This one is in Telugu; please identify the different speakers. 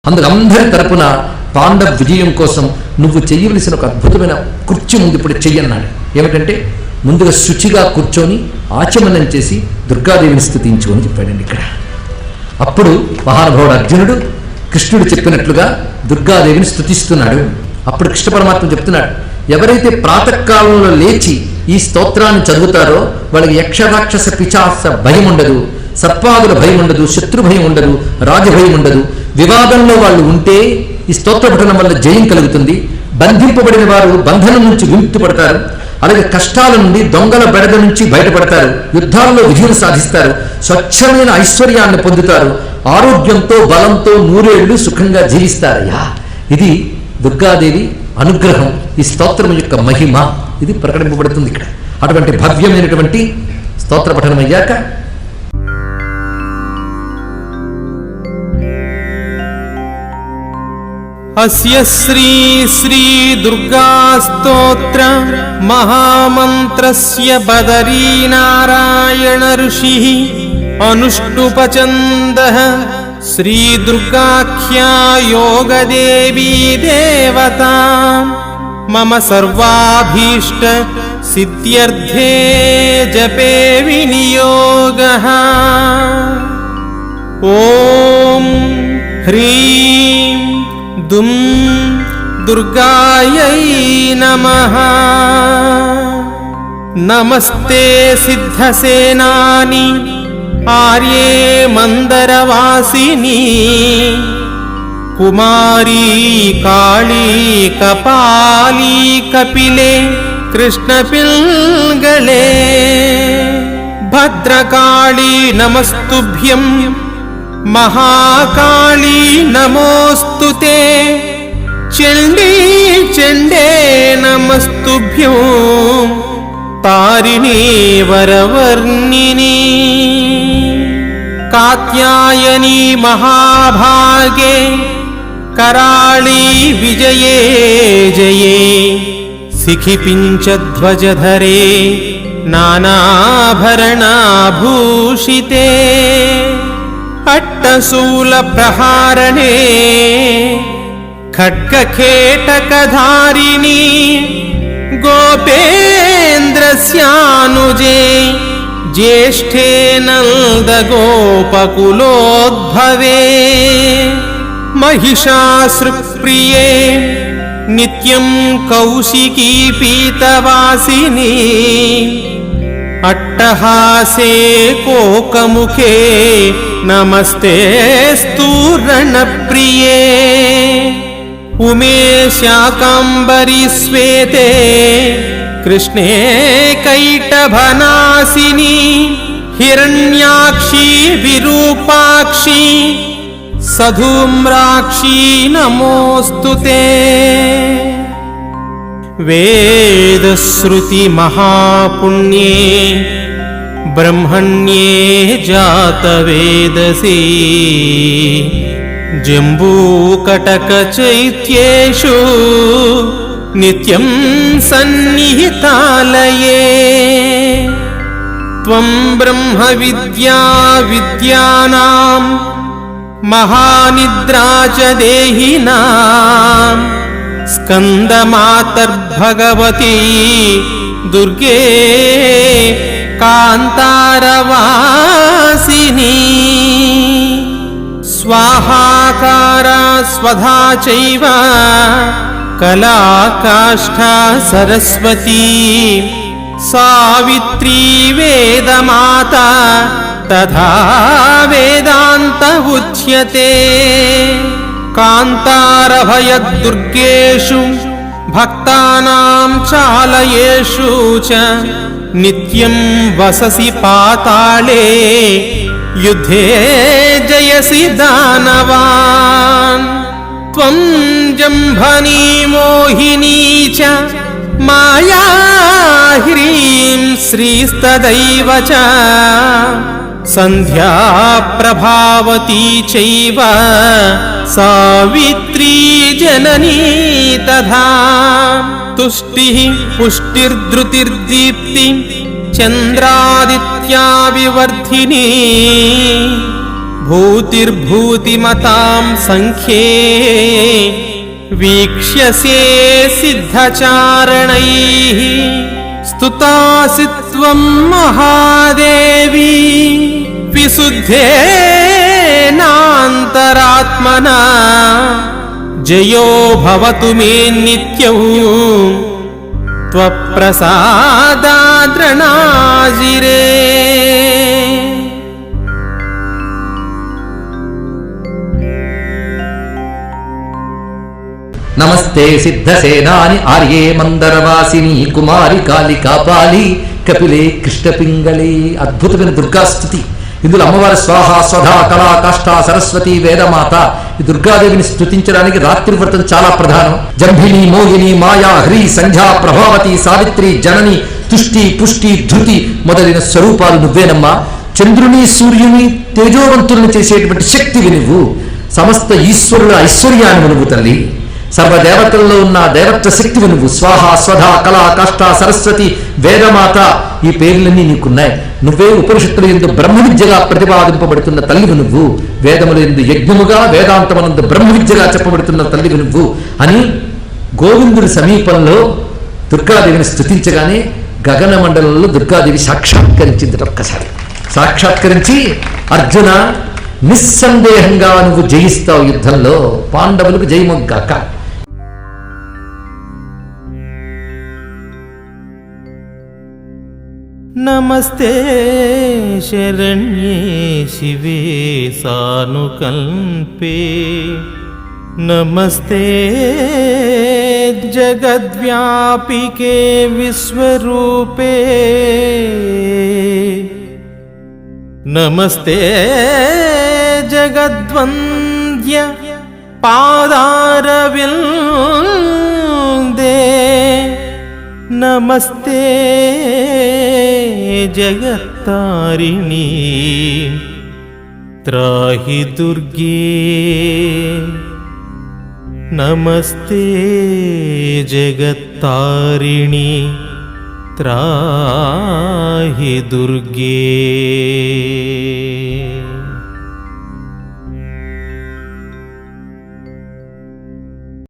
Speaker 1: అందుకు అందరి తరపున పాండవ విజయం కోసం నువ్వు చెయ్యవలసిన ఒక అద్భుతమైన కృత్యం ఉంది, ఇప్పుడు చెయ్యన్నాడు. ఏమిటంటే ముందుగా శుచిగా కూర్చొని ఆచమనం చేసి దుర్గాదేవిని స్తుతించు అని చెప్పాడండి ఇక్కడ. అప్పుడు మహానుభావుడు అర్జునుడు కృష్ణుడు చెప్పినట్లుగా దుర్గాదేవిని స్తుతిస్తున్నాడు. అప్పుడు కృష్ణ పరమాత్మ చెప్తున్నాడు, ఎవరైతే ప్రాతకాలంలో లేచి ఈ స్తోత్రాన్ని చదువుతారో వాళ్ళకి యక్షరాక్షస పిశాచ భయం ఉండదు, సర్పాదుల భయం ఉండదు, శత్రు భయం ఉండదు, రాజభయం ఉండదు. వివాదంలో వాళ్ళు ఉంటే ఈ స్తోత్ర పఠనం వల్ల జయం కలుగుతుంది. బంధింపబడిన వారు బంధనం నుంచి విముక్తి పడతారు. అలాగే కష్టాల నుండి, దొంగల బెడద నుంచి బయటపడతారు. యుద్ధాల్లో విజయం సాధిస్తారు. స్వచ్ఛమైన ఐశ్వర్యాన్ని పొందుతారు. ఆరోగ్యంతో బలంతో 100 ఏళ్లు సుఖంగా జీవిస్తారయ్యా. ఇది దుర్గాదేవి అనుగ్రహం, ఈ స్తోత్రం యొక్క మహిమ ఇది ప్రకటింపబడుతుంది ఇక్కడ. అటువంటి భవ్యమైనటువంటి స్తోత్ర పఠనం అయ్యాక
Speaker 2: అస్య శ్రీ శ్రీ దుర్గా స్తోత్ర మహామంత్రస్య బదరీ నారాయణ ఋషిః అనుష్టుపచందః శ్రీ దుర్గాఖ్యా యోగదేవీ దేవతా మమ సర్వాభీష్ట సిద్ధ్యర్థే జపే వినియోగః. ఓం హ్రీం దుం దుర్గాయై నమః. నమస్తే సిద్ధసేనాని ఆర్యే మందరవాసిని కుమారీ కాళీ కపాలీ కపిలే కృష్ణపిల్గళే భద్రకాళీ నమస్తుభ్యం మహాకాళీ నమోస్తుతే చండీ చండే నమస్తుభ్యం తారిణీ వరవర్ణిని కాత్యాయని మహాభాగే कराळी विजये जये सिखिपिञ्चध्वजधरे नानाभरणाभूषिते अट्टशूलप्रहारणे खड्गखेटकधारिणी गोपेन्द्रस्यानुजे ज्येष्ठे नन्दगोपकुलोद्भवे महिषासुरप्रिये नित्यं कौशिकी पीतवासिनी अट्टहासे कोकमुखे नमस्ते स्तूरणप्रिये उमे शाकाम्बरी श्वेते कृष्णे कैटभनासिनी हिरण्याक्षी विरूपाक्षी सधूम्राक्षी नमोस्तुते वेदश्रुति महापुण्ये ब्रह्मण्ये जातवेदसी जम्बूकटकचैत्येषु नित्यं सन्निहितालये त्वं ब्रह्मविद्या विद्यानां महानिद्रा च देहिनां स्कन्दमातर्भगवती दुर्गे कान्तारवासिनी स्वाहाकारा स्वधा चैव कलाकाष्ठा सरस्वती सावित्री वेदमाता तथा वेदान्त उच्यते कान्तारभयदुर्गेषु भक्तानां चालयेषु च नित्यं वससि पाताले युद्धे जयसि दानवान् त्वं जम्भनी मोहिनी च माया ह्रीं श्रीस्तदैव च संध्या प्रभावती चैव सावित्री जननी तथा तुष्टिः पुष्टिर्धृतिर्दीप्ति चन्द्रादित्या विवर्धिनी భూతిర్భూతిమతాం సంఖ్యే వీక్ష్యసే సిద్ధచారణైః స్తుతాసి త్వం మహాదేవి విశుద్ధేనాంతరాత్మనా జయో భవతు మే నిత్యం త్వప్రసాదాద్రణాజిరే.
Speaker 1: నమస్తే సిద్ధసేనాని ఆర్యే మందరవాసిని కుమారి కాళి కాపాలి కపిలే కృష్ణపింగళి. అద్భుతమైన దుర్గాస్తుతి. ఇందులో అమ్మవారి స్వాహ స్వధా కళా కాష్ట సరస్వతి వేదమాత ఈ దుర్గాదేవిని స్తుతించడానికి రాత్రి వ్రతం చాలా ప్రధానం. జంభిని మోహిని మాయా హ్రీ సంధ్యా ప్రభావతి సావిత్రి జనని తుష్టి పుష్టి ధృతి మొదలైన స్వరూపాలు నువ్వేనమ్మా. చంద్రుని సూర్యుని తేజోవంతులను చేసేటువంటి శక్తివి నువ్వు. సమస్త ఈశ్వరుల ఐశ్వర్యాన్ని నువ్వు తల్లి. సర్వదేవతల్లో ఉన్న దేవత్వ శక్తివి నువ్వు. స్వాహ స్వధా కళా కాష్ట సరస్వతి వేదమాత ఈ పేర్లన్నీ నీకున్నాయి. నువ్వే ఉపనిషత్తుల యందు బ్రహ్మ విద్యగా ప్రతిపాదింపబడుతున్న తల్లివి నువ్వు. వేదముల యందు యజ్ఞముగా వేదాంతమనందు బ్రహ్మ విద్యగా చెప్పబడుతున్న తల్లివి నువ్వు అని గోవిందుడి సమీపంలో దుర్గాదేవిని స్తుతించగానే గగన మండలంలో దుర్గాదేవి సాక్షాత్కరించింది. ఒక్కసారి సాక్షాత్కరించి, అర్జున నిస్సందేహంగా నువ్వు జయిస్తావు యుద్ధంలో, పాండవులకు జయమొగ్గాక.
Speaker 2: నమస్తే శరణ్యే శివే సానుకల్పే నమస్తే జగద్వ్యాపికే విశ్వరూపే నమస్తే జగద్వంద్య పాదారవిందే నమస్తే జగత్తారిణి త్రాహి దుర్గే నమస్తే జగత్తారిణి త్రాహి దుర్గే.